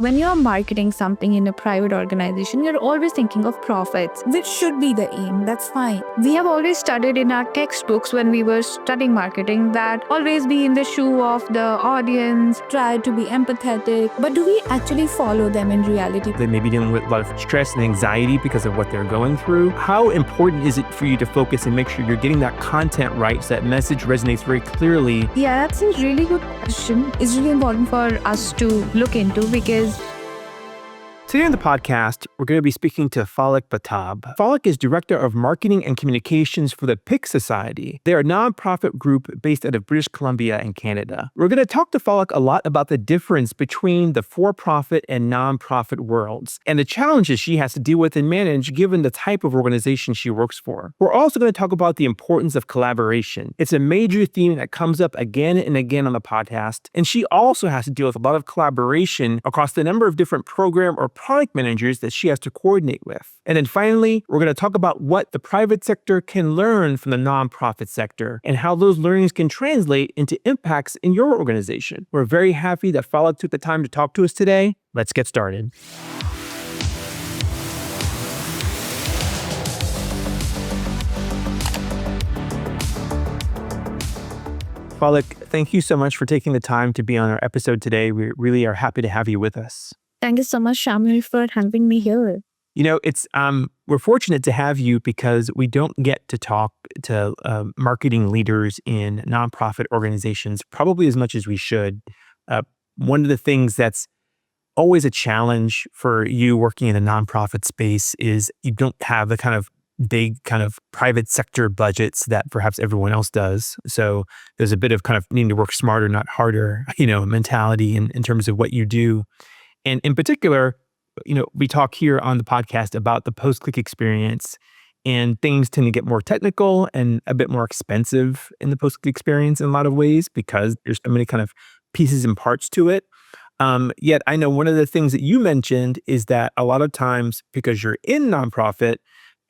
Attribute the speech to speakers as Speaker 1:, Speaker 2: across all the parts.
Speaker 1: When you're marketing something in a private organization, you're always thinking of profits, which should be the aim. That's fine. We have always studied in our textbooks when we were studying marketing that always be in the shoe of the audience, try to be empathetic. But do we actually follow them in reality?
Speaker 2: They may be dealing with a lot of stress and anxiety because of what they're going through. How important is it for you to focus and make sure you're getting that content right so that message resonates very clearly?
Speaker 1: Yeah, that's a really good question. It's really important for us to look into because
Speaker 2: Today on the podcast, we're going to be speaking to Phalak Betab. Phalak is Director of Marketing and Communications for the PICS Society. They're a nonprofit group based out of British Columbia in Canada. We're going to talk to Phalak a lot about the difference between the for-profit and nonprofit worlds and the challenges she has to deal with and manage given the type of organization she works for. We're also going to talk about the importance of collaboration. It's a major theme that comes up again and again on the podcast, and she also has to deal with a lot of collaboration across the number of different program or product managers that she has to coordinate with. And then finally, we're going to talk about what the private sector can learn from the nonprofit sector and how those learnings can translate into impacts in your organization. We're very happy that Phalak took the time to talk to us today. Let's get started. Phalak, thank you so much for taking the time to be on our episode today. We really are happy to have you with us.
Speaker 1: thank you so much, Shamil, for having me here.
Speaker 2: You know, we're fortunate to have you because we don't get to talk to marketing leaders in nonprofit organizations probably as much as we should. One of the things that's always a challenge for you working in the nonprofit space is you don't have the kind of big kind of private sector budgets that perhaps everyone else does. So there's a bit of kind of needing to work smarter, not harder, mentality in terms of what you do. And in particular, we talk here on the podcast about the post-click experience, and things tend to get more technical and a bit more expensive in the post-click experience in a lot of ways because there's so many kind of pieces and parts to it. Yet I know one of the things that you mentioned is that a lot of times because you're in nonprofit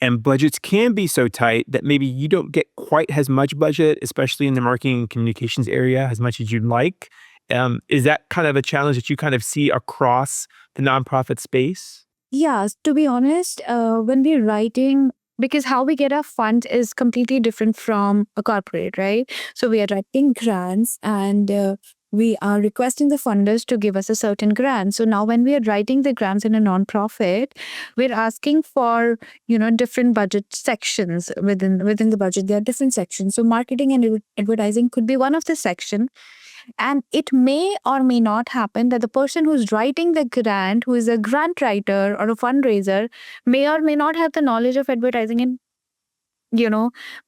Speaker 2: and budgets can be so tight that maybe you don't get quite as much budget, especially in the marketing and communications area, as much as you'd like. Is that kind of a challenge that you kind of see across the nonprofit space?
Speaker 1: Yeah, to be honest, when we're writing, because how we get our fund is completely different from a corporate, right? So we are writing grants and we are requesting the funders to give us a certain grant. So now when we are writing the grants in a nonprofit, we're asking for, different budget sections within the budget. There are different sections. So marketing and advertising could be one of the section. And it may or may not happen that the person who's writing the grant, who is a grant writer or a fundraiser, may or may not have the knowledge of advertising and,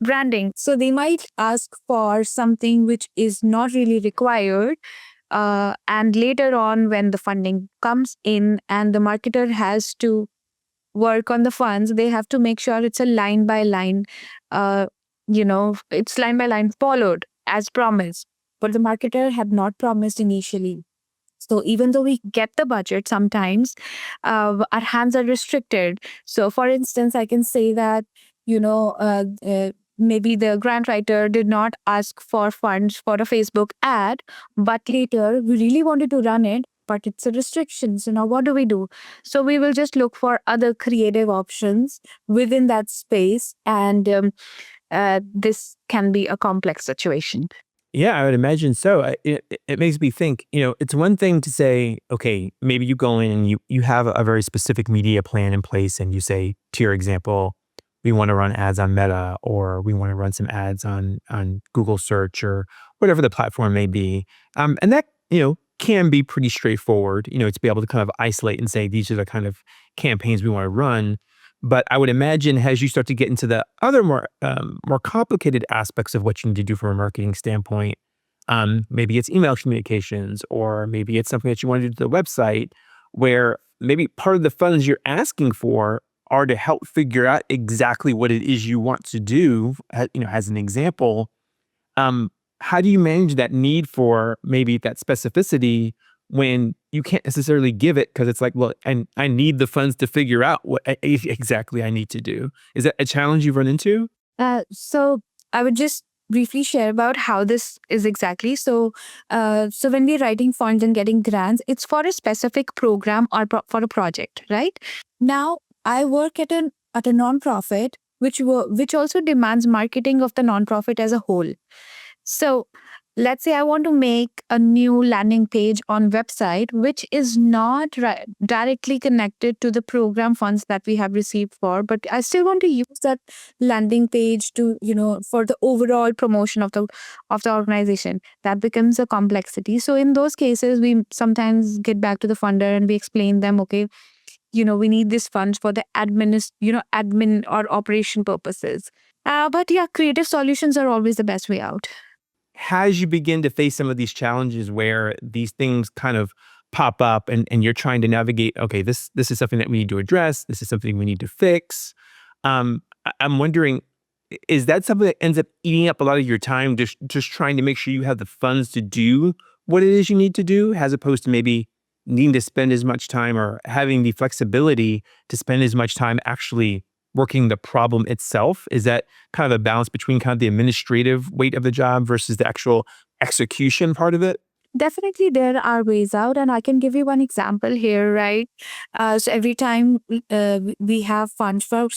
Speaker 1: branding. So they might ask for something which is not really required. And later on, when the funding comes in and the marketer has to work on the funds, they have to make sure it's a line by line, it's line by line followed as promised. But the marketer had not promised initially. So even though we get the budget, sometimes our hands are restricted. So for instance, I can say that, maybe the grant writer did not ask for funds for a Facebook ad, but later we really wanted to run it, but it's a restriction. So now what do we do? So we will just look for other creative options within that space. And this can be a complex situation.
Speaker 2: Yeah, I would imagine so. It makes me think, it's one thing to say, okay, maybe you go in and you have a very specific media plan in place and you say, to your example, we want to run ads on Meta or we want to run some ads on Google search or whatever the platform may be. And that, can be pretty straightforward, to be able to kind of isolate and say, these are the kind of campaigns we want to run. But I would imagine as you start to get into the other more complicated aspects of what you need to do from a marketing standpoint, maybe it's email communications, or maybe it's something that you want to do to the website, where maybe part of the funds you're asking for are to help figure out exactly what it is you want to do. As an example, how do you manage that need for maybe that specificity when you can't necessarily give it because it's like, well, and I need the funds to figure out what exactly I need to do? Is that a challenge you've run into?
Speaker 1: So I would just briefly share about how this is exactly. So when we're writing funds and getting grants, it's for a specific program or for a project, right? Now, I work at a nonprofit, which also demands marketing of the nonprofit as a whole. So let's say I want to make a new landing page on website which is not directly connected to the program funds that we have received for, but I still want to use that landing page to, for the overall promotion of the organization. That becomes a complexity. So in those cases, we sometimes get back to the funder and we explain them, okay, we need this funds for the admin or operation purposes. But yeah, creative solutions are always the best way out.
Speaker 2: As you begin to face some of these challenges where these things kind of pop up and you're trying to navigate, okay, this is something that we need to address, this is something we need to fix. I'm wondering, is that something that ends up eating up a lot of your time, just trying to make sure you have the funds to do what it is you need to do, as opposed to maybe needing to spend as much time or having the flexibility to spend as much time actually working the problem itself? Is that kind of a balance between kind of the administrative weight of the job versus the actual execution part of it?
Speaker 1: Definitely, there are ways out, and I can give you one example here, right? So every time we have funds for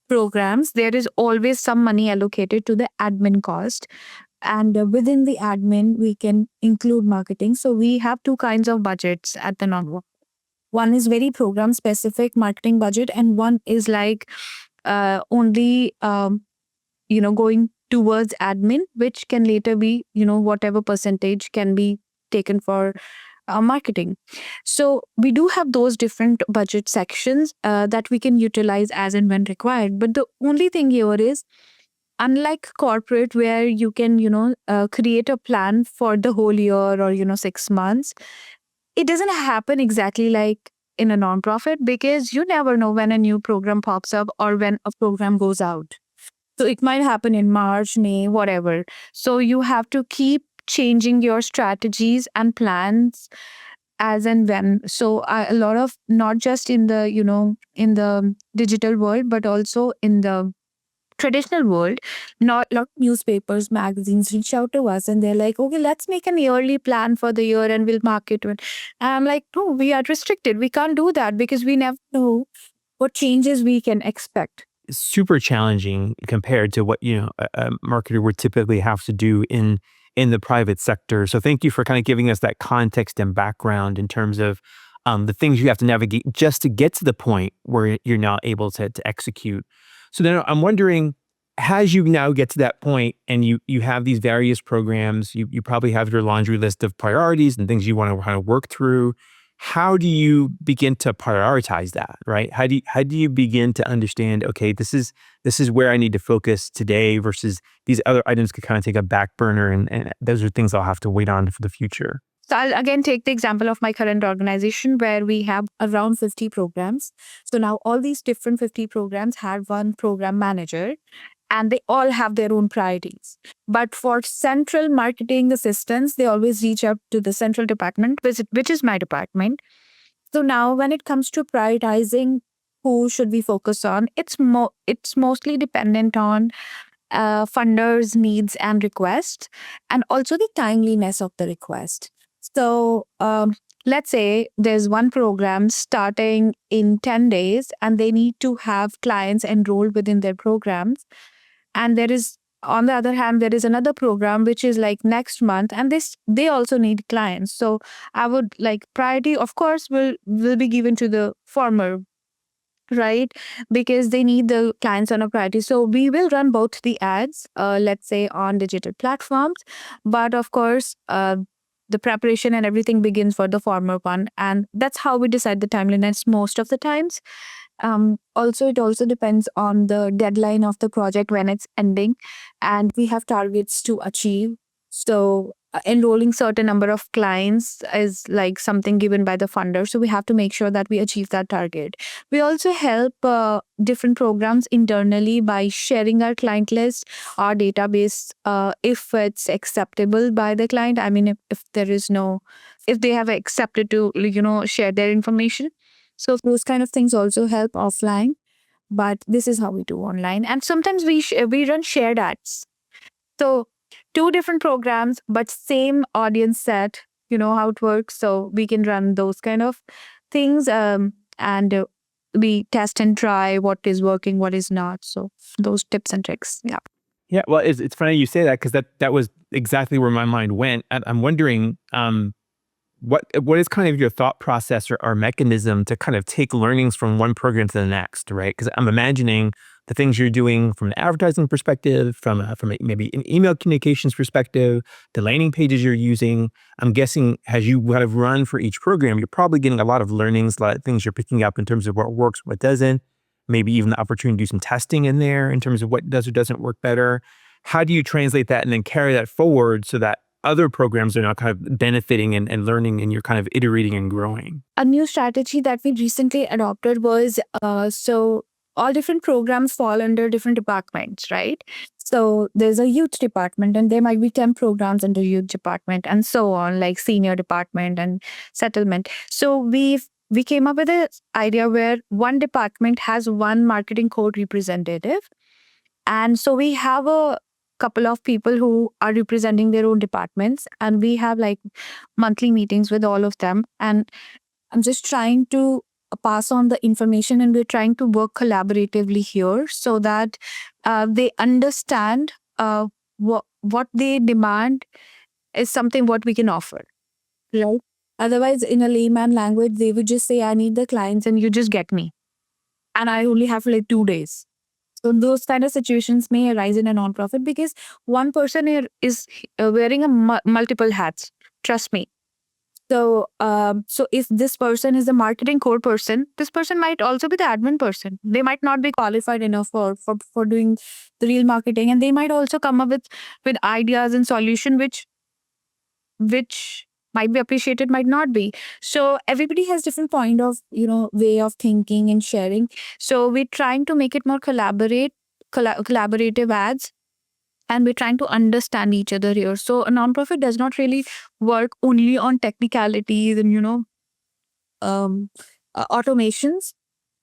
Speaker 1: programs, there is always some money allocated to the admin cost, and within the admin, we can include marketing. So we have two kinds of budgets at the non. One is very program specific marketing budget, and one is like only going towards admin, which can later be, whatever percentage can be taken for marketing. So we do have those different budget sections that we can utilize as and when required. But the only thing here is, unlike corporate where you can, create a plan for the whole year or, 6 months, it doesn't happen exactly like in a nonprofit, because you never know when a new program pops up or when a program goes out. So it might happen in March, May, whatever. So you have to keep changing your strategies and plans as and when. So a lot of, not just in the, in the digital world, but also in the traditional world, not lot of newspapers, magazines reach out to us and they're like, okay, let's make an yearly plan for the year and we'll market it. And I'm like, no, we are restricted. We can't do that because we never know what changes we can expect.
Speaker 2: Super challenging compared to what a marketer would typically have to do in the private sector. So thank you for kind of giving us that context and background in terms of the things you have to navigate just to get to the point where you're now able to execute. So then I'm wondering, as you now get to that point and you have these various programs, you probably have your laundry list of priorities and things you want to kind of work through. How do you begin to prioritize that, right? How do you begin to understand, okay, this is where I need to focus today versus these other items could kind of take a back burner, and those are things I'll have to wait on for the future.
Speaker 1: So I'll again take the example of my current organization where we have around 50 programs. So now all these different 50 programs have one program manager and they all have their own priorities. But for central marketing assistance, they always reach out to the central department, which is my department. So now when it comes to prioritizing who should we focus on, it's mostly dependent on funders' needs and requests, and also the timeliness of the request. So let's say there's one program starting in 10 days and they need to have clients enrolled within their programs. And there is, on the other hand, there is another program which is like next month and they also need clients. So I would like priority, of course, will be given to the former, right? Because they need the clients on a priority. So we will run both the ads, let's say on digital platforms, but of course, the preparation and everything begins for the former one, and that's how we decide the timeliness most of the times. Also, it also depends on the deadline of the project when it's ending, and we have targets to achieve. So, enrolling certain number of clients is like something given by the funder. So we have to make sure that we achieve that target. We also help different programs internally by sharing our client list, our database, if it's acceptable by the client. I mean, if there is no, if they have accepted to, share their information. So those kind of things also help offline, but this is how we do online. And sometimes we run shared ads. So Two different programs, but same audience set. You know how it works. So we can run those kind of things. And we test and try what is working, what is not. So those tips and tricks. Yeah.
Speaker 2: Yeah, well, it's funny you say that because that was exactly where my mind went. I'm wondering, what is kind of your thought process or mechanism to kind of take learnings from one program to the next, right? Because I'm imagining the things you're doing from an advertising perspective, from maybe an email communications perspective, the landing pages you're using. I'm guessing as you kind of run for each program, you're probably getting a lot of learnings, a lot of things you're picking up in terms of what works, what doesn't. Maybe even the opportunity to do some testing in there in terms of what does or doesn't work better. How do you translate that and then carry that forward so that other programs are now kind of benefiting and learning and you're kind of iterating and growing?
Speaker 1: A new strategy that we recently adopted was so all different programs fall under different departments, right? So there's a youth department, and there might be 10 programs under youth department, and so on, like senior department and settlement. So we came up with an idea where one department has one marketing code representative, and so we have a couple of people who are representing their own departments, and we have like monthly meetings with all of them. And I'm just trying to pass on the information, and we're trying to work collaboratively here so that they understand what they demand is something what we can offer, right? Otherwise, in a layman language, they would just say, I need the clients and you just get me. And I only have like 2 days. So those kind of situations may arise in a nonprofit because one person here is wearing a multiple hats. Trust me. So if this person is a marketing core person, this person might also be the admin person. They might not be qualified enough for doing the real marketing, and they might also come up with ideas and solution which might be appreciated, might not be. So everybody has different point of way of thinking and sharing. So we're trying to make it more collaborative ads, and we're trying to understand each other here. So a nonprofit does not really work only on technicalities and automations.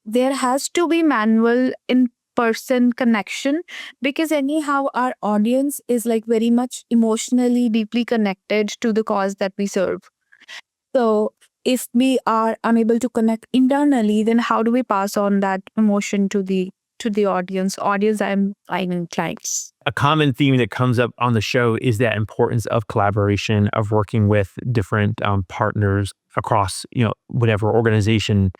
Speaker 1: There has to be manual in person connection, because anyhow our audience is like very much emotionally deeply connected to the cause that we serve. So if we are unable to connect internally, then how do we pass on that emotion to the audience? I mean clients.
Speaker 2: A common theme that comes up on the show is that importance of collaboration, of working with different partners across, whatever organization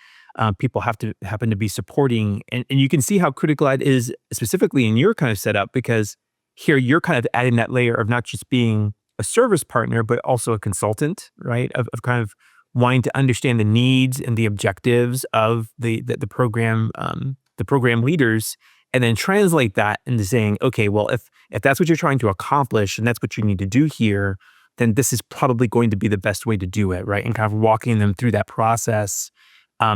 Speaker 2: people have to happen to be supporting. And you can see how critical that is specifically in your kind of setup, because here you're kind of adding that layer of not just being a service partner, but also a consultant, right? Of kind of wanting to understand the needs and the objectives of the program leaders, and then translate that into saying, okay, well, if that's what you're trying to accomplish and that's what you need to do here, then this is probably going to be the best way to do it, right? And kind of walking them through that process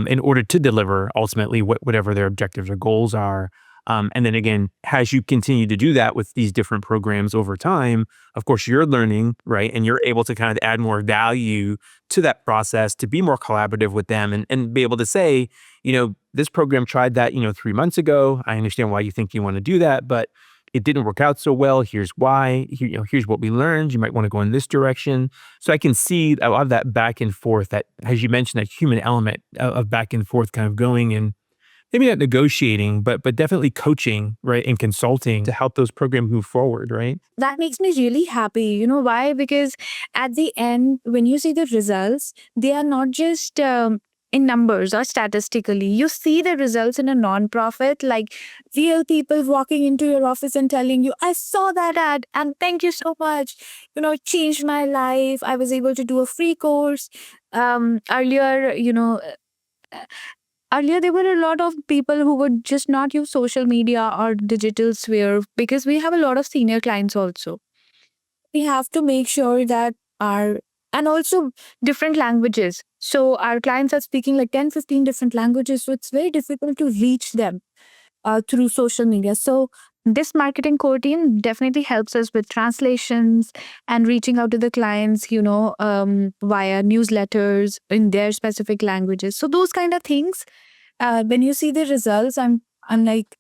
Speaker 2: in order to deliver ultimately whatever their objectives or goals are. And then again, as you continue to do that with these different programs over time, of course, you're learning, right? And you're able to kind of add more value to that process, to be more collaborative with them, and be able to say, this program tried that, 3 months ago. I understand why you think you want to do that, but it didn't work out so well. Here's why. Here's what we learned. You might want to go in this direction. So I can see a lot of that back and forth, that, as you mentioned, that human element of back and forth kind of going, and maybe not negotiating, but definitely coaching, right, and consulting to help those programs move forward, right?
Speaker 1: That makes me really happy. You know why? Because at the end, when you see the results, they are not just in numbers or statistically. You see the results in a nonprofit, like real people walking into your office and telling you, I saw that ad and thank you so much. It changed my life. I was able to do a free course. Earlier, earlier there were a lot of people who would just not use social media or digital sphere, because we have a lot of senior clients also. We have to make sure that our and also different languages. So our clients are speaking like 10, 15 different languages. So it's very difficult to reach them through social media. So this marketing core team definitely helps us with translations and reaching out to the clients, via newsletters in their specific languages. So those kind of things, when you see the results, I'm like,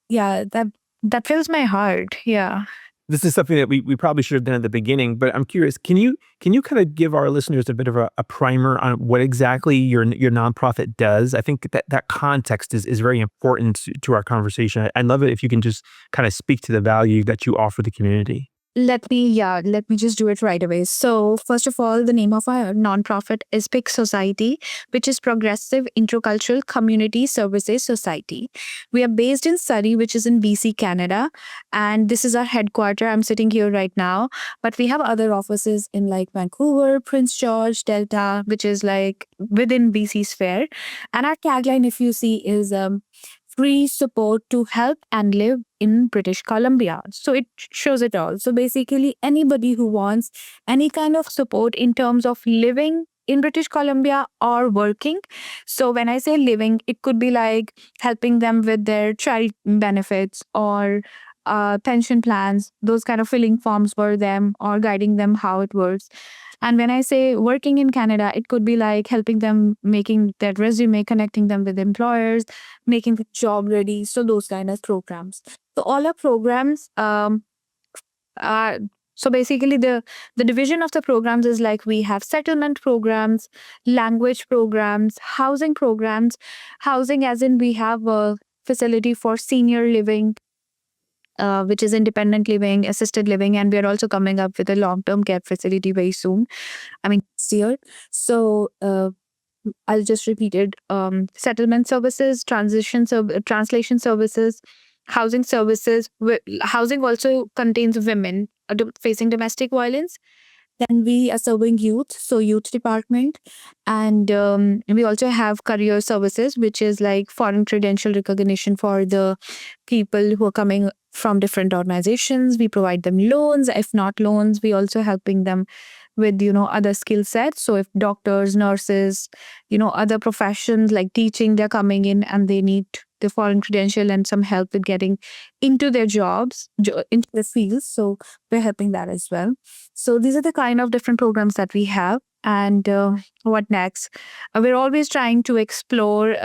Speaker 1: yeah, that fills my heart. Yeah.
Speaker 2: this is something that we probably should have done at the beginning, but I'm curious, can you kind of give our listeners a bit of a primer on what exactly your nonprofit does? I think that context is very important to our conversation. I'd love it if you can just kind of speak to the value that you offer the community.
Speaker 1: Let me just do it right away. So, first of all, the name of our nonprofit is PICS Society, which is Progressive Intercultural Community Services Society. We are based in Surrey, which is in BC, Canada, and this is our headquarter. I'm sitting here right now, but we have other offices in like Vancouver, Prince George, Delta, which is like within BC sphere. And our tagline, if you see, is free support to help and live in British Columbia. So it shows it all. So basically, anybody who wants any kind of support in terms of living in British Columbia or working. So when I say living, it could be like helping them with their child benefits or pension plans, those kind of filling forms for them or guiding them how it works. And when I say working in Canada, it could be like helping them making that resume, connecting them with employers, making the job ready. So those kind of programs. So all our programs are so basically the division of the programs is like we have settlement programs, language programs, housing programs. Housing as in we have a facility for senior living, which is independent living, assisted living, and we are also coming up with a long term care facility very soon. I mean, this year. So I'll just repeat it. Settlement services, translation services, housing services. Housing also contains women facing domestic violence. Then we are serving youth, so youth department, and we also have career services, which is like foreign credential recognition for the people who are coming from different organizations. We provide them loans. If not loans, we also helping them with other skill sets. So if doctors, nurses, other professions like teaching, they're coming in and they need the foreign credential and some help with getting into their jobs, into the fields. So we're helping that as well. So these are the kind of different programs that we have. And what next? We're always trying to explore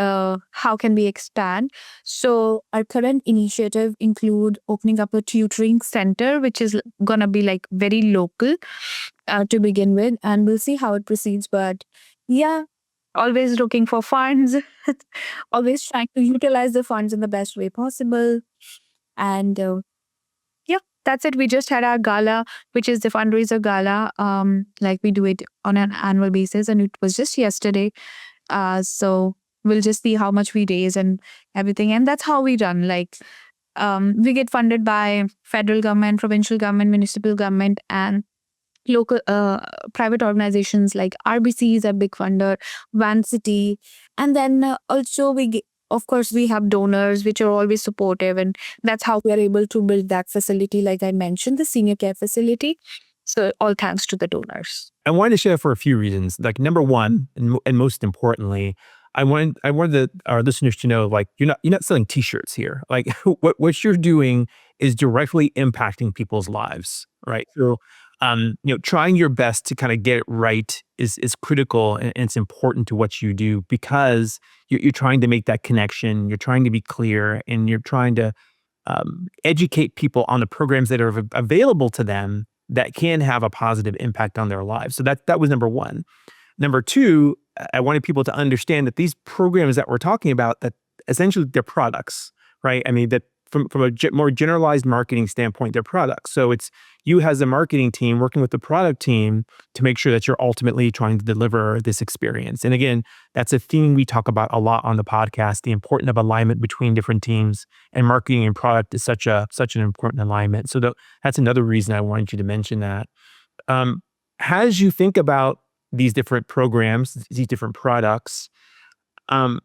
Speaker 1: how can we expand. So our current initiative include opening up a tutoring center, which is gonna be like very local to begin with, and we'll see how it proceeds. But yeah, always looking for funds, always trying to utilize the funds in the best way possible. And yeah, that's it. We just had our gala, which is the fundraiser gala. Like we do it on an annual basis, and it was just yesterday. So we'll just see how much we raise and everything, and that's how we run. Like we get funded by federal government, provincial government, municipal government, and local private organizations like RBC is a big funder, Van City, and then also of course we have donors which are always supportive, and that's how we are able to build that facility. Like I mentioned, the senior care facility. So all thanks to the donors.
Speaker 2: I wanted to share for a few reasons. Like number one, and most importantly, I wanted our listeners to know, like you're not selling T-shirts here. Like what you're doing is directly impacting people's lives, right? So, trying your best to kind of get it right is critical, and it's important to what you do because you're trying to make that connection. You're trying to be clear, and you're trying to educate people on the programs that are available to them that can have a positive impact on their lives. So that was number one. Number two, I wanted people to understand that these programs that we're talking about, that essentially they're products, right? I mean, that from a more generalized marketing standpoint, they're products. So it's you as a marketing team working with the product team to make sure that you're ultimately trying to deliver this experience. And again, that's a theme we talk about a lot on the podcast, the importance of alignment between different teams, and marketing and product is such an important alignment. So that's another reason I wanted you to mention that. Um, as you think about these different programs, these different products, um,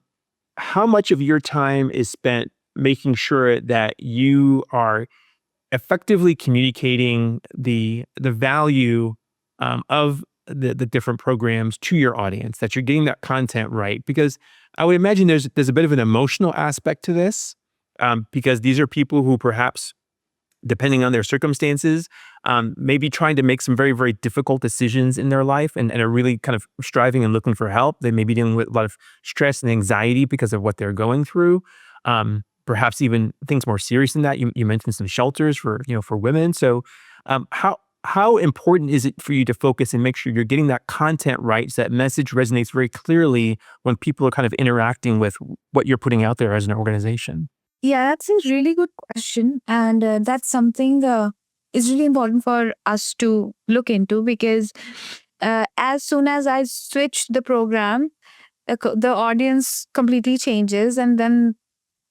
Speaker 2: how much of your time is spent making sure that you are effectively communicating the value of the different programs to your audience, that you're getting that content right? Because I would imagine there's a bit of an emotional aspect to this, because these are people who perhaps, depending on their circumstances, maybe trying to make some very, very difficult decisions in their life, and are really kind of striving and looking for help. They may be dealing with a lot of stress and anxiety because of what they're going through. perhaps even things more serious than that. You mentioned some shelters for for women. So how important is it for you to focus and make sure you're getting that content right, so that message resonates very clearly when people are kind of interacting with what you're putting out there as an organization?
Speaker 1: Yeah, that's a really good question. And that's something is really important for us to look into because as soon as I switch the program, the audience completely changes and then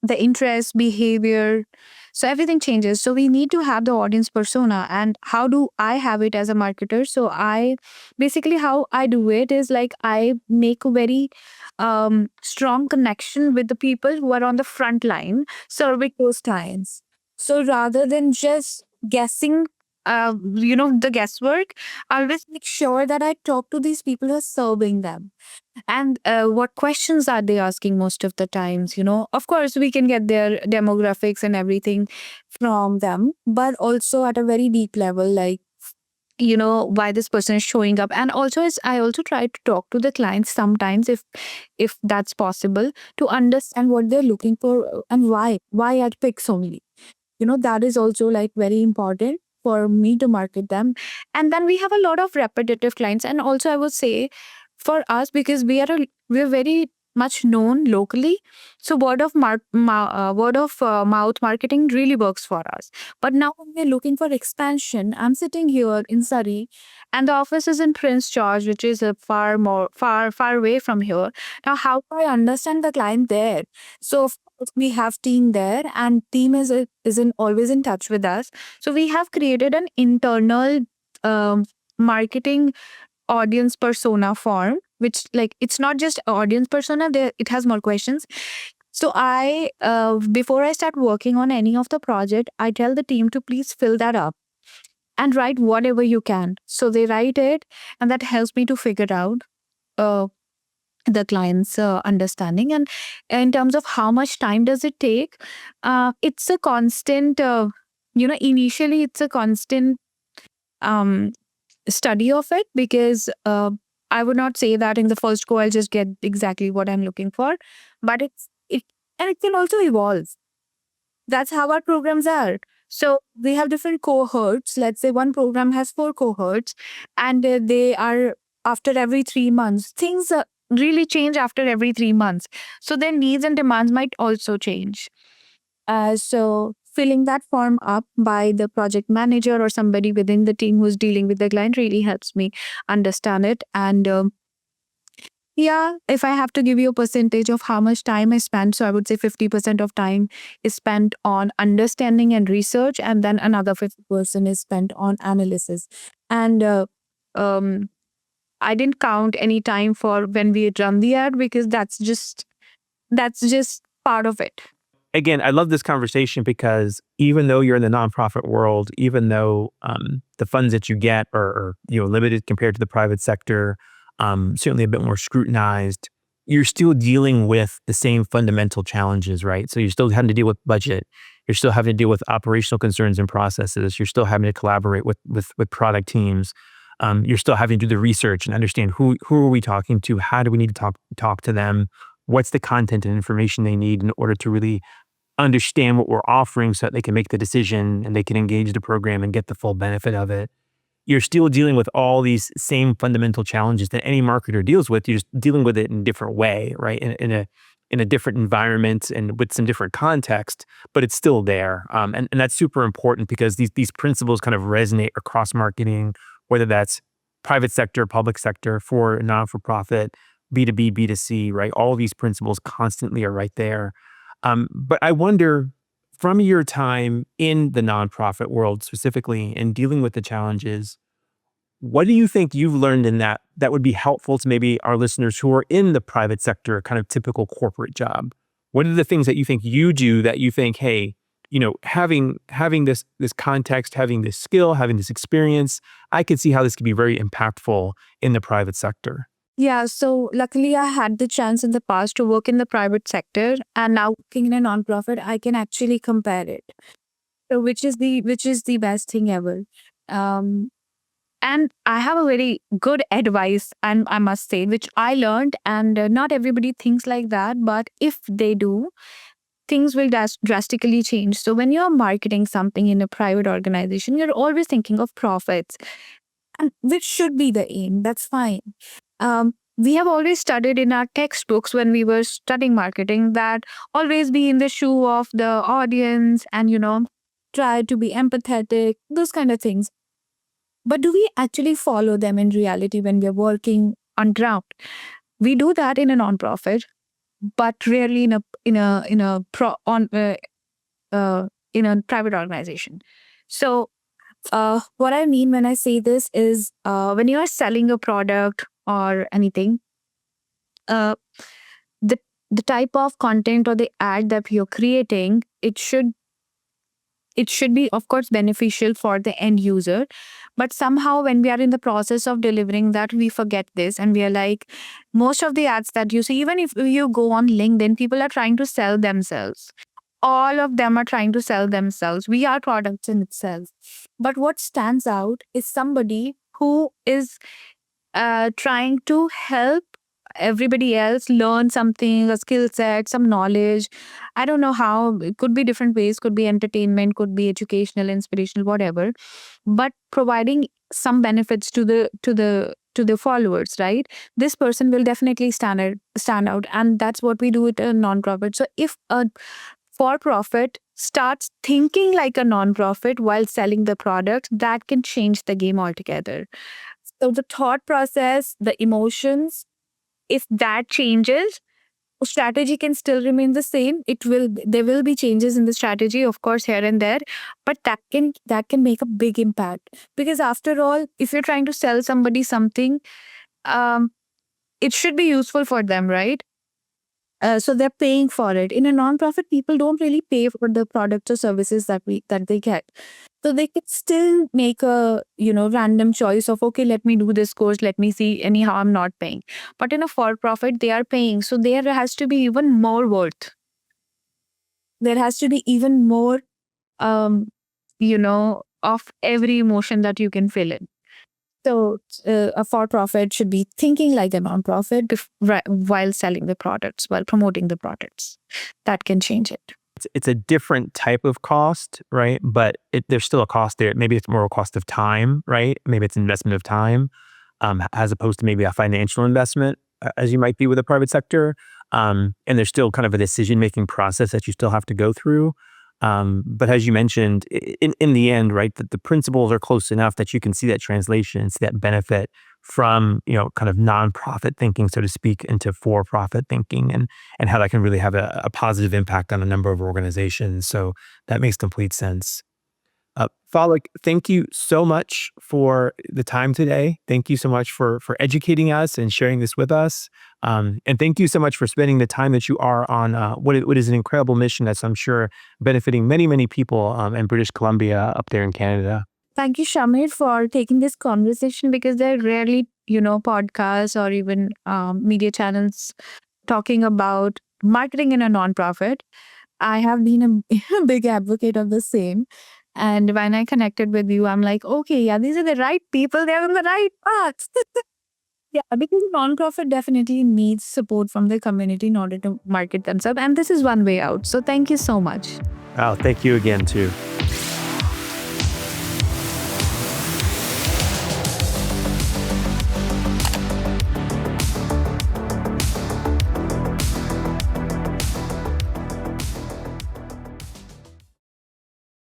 Speaker 1: the interest, behavior. So everything changes. So we need to have the audience persona. And how do I have it as a marketer? So I basically, how I do it is like I make a very strong connection with the people who are on the front line serving those clients. So rather than just guessing, the guesswork, I always make sure that I talk to these people who are serving them and what questions are they asking most of the times? Of course, we can get their demographics and everything from them, but also at a very deep level, like, why this person is showing up. And also, I also try to talk to the clients sometimes if that's possible to understand what they're looking for and why at PICS only. That is also like very important for me to market them. And then we have a lot of repetitive clients. And also I would say for us, because we're very much known locally, so word of mouth marketing really works for us. But now when we're looking for expansion, I'm sitting here in Surrey and the office is in Prince George, which is a far away from here. Now how do I understand the client there? So of course we have team there, and team isn't always in touch with us. So we have created an internal marketing audience persona form, which like it's not just audience persona. There it has more questions. So I before I start working on any of the project, I tell the team to please fill that up and write whatever you can. So they write it, and that helps me to figure out uh, the client's understanding. And in terms of how much time does it take, it's a constant initially it's a constant um, study of it, because I would not say that in the first go I'll just get exactly what I'm looking for, but it and it can also evolve. That's how our programs are. So we have different cohorts. Let's say one program has 4 cohorts, and they are after every 3 months. Things really change after every 3 months. So their needs and demands might also change. So filling that form up by the project manager or somebody within the team who's dealing with the client really helps me understand it. And yeah, if I have to give you a percentage of how much time I spend, so I would say 50% of time is spent on understanding and research, and then another 50% is spent on analysis. And um, I didn't count any time for when we run the ad, because that's just part of it.
Speaker 2: Again, I love this conversation because even though you're in the nonprofit world, even though the funds that you get are limited compared to the private sector, certainly a bit more scrutinized, you're still dealing with the same fundamental challenges, right? So you're still having to deal with budget, you're still having to deal with operational concerns and processes, you're still having to collaborate with product teams. You're still having to do the research and understand who are we talking to, how do we need to talk to them, what's the content and information they need in order to really understand what we're offering so that they can make the decision and they can engage the program and get the full benefit of it. You're still dealing with all these same fundamental challenges that any marketer deals with. You're just dealing with it in a different way, right? In a different environment and with some different context, but it's still there. And that's super important because these principles kind of resonate across marketing, whether that's private sector, public sector, for non for profit, B2B, B2C, right? All these principles constantly are right there. But I wonder, from your time in the nonprofit world specifically and dealing with the challenges, what do you think you've learned in that would be helpful to maybe our listeners who are in the private sector, kind of typical corporate job? What are the things that you think you do that you think, hey, having this context, having this skill, having this experience, I could see how this could be very impactful in the private sector.
Speaker 1: Yeah, so luckily I had the chance in the past to work in the private sector, and now working in a nonprofit, I can actually compare it. So which is the best thing ever. Um, and I have a very good advice, and I must say, which I learned, and not everybody thinks like that, but if they do, things will drastically change. So when you're marketing something in a private organization, you're always thinking of profits, and which should be the aim. That's fine. We have always studied in our textbooks when we were studying marketing that always be in the shoe of the audience and, try to be empathetic, those kind of things. But do we actually follow them in reality when we're working on ground? We do that in a nonprofit, but rarely in a private organization. So, what I mean when I say this is, when you are selling a product or anything, uh, the the type of content or the ad that you're creating, it should be, of course, beneficial for the end user. But somehow when we are in the process of delivering that, we forget this, and we are like, most of the ads that you see, even if you go on LinkedIn, people are trying to sell themselves. All of them are trying to sell themselves. We are products in itself. But what stands out is somebody who is trying to help everybody else learn something, a skill set, some knowledge. I don't know how. It could be different ways, could be entertainment, could be educational, inspirational, whatever. But providing some benefits to the followers, right? This person will definitely stand out, and that's what we do with a non-profit. So if a for-profit starts thinking like a non-profit while selling the product, that can change the game altogether. So the thought process, the emotions, if that changes, strategy can still remain the same. There will be changes in the strategy, of course, here and there, but that can make a big impact. Because after all, if you're trying to sell somebody something, um, it should be useful for them, right? So they're paying for it. In a nonprofit, people don't really pay for the products or services that they get. So they could still make a random choice of, okay, let me do this course, let me see. Anyhow, I'm not paying. But in a for profit, they are paying. So there has to be even more worth. There has to be even more, of every emotion that you can fill in. So a for-profit should be thinking like a non-profit while selling the products, while promoting the products. That can change it.
Speaker 2: It's a different type of cost, right? But there's still a cost there. Maybe it's more a cost of time, right? Maybe it's investment of time, as opposed to maybe a financial investment, as you might be with a private sector. And there's still kind of a decision-making process that you still have to go through. But as you mentioned, in the end, right, that the principles are close enough that you can see that translation, see that benefit from, kind of nonprofit thinking, so to speak, into for-profit thinking, and how that can really have a positive impact on a number of organizations. So that makes complete sense. Phalak, thank you so much for the time today. Thank you so much for educating us and sharing this with us. And thank you so much for spending the time that you are on what is an incredible mission that's, I'm sure, benefiting many, many people in British Columbia up there in Canada.
Speaker 1: Thank you, Shamir, for taking this conversation, because there are rarely, podcasts or even media channels talking about marketing in a nonprofit. I have been a big advocate of the same. And when I connected with you, I'm like, okay, yeah, these are the right people. They're on the right path. Yeah, because nonprofit definitely needs support from the community in order to market themselves. And this is one way out. So thank you so much.
Speaker 2: Oh, thank you again, too.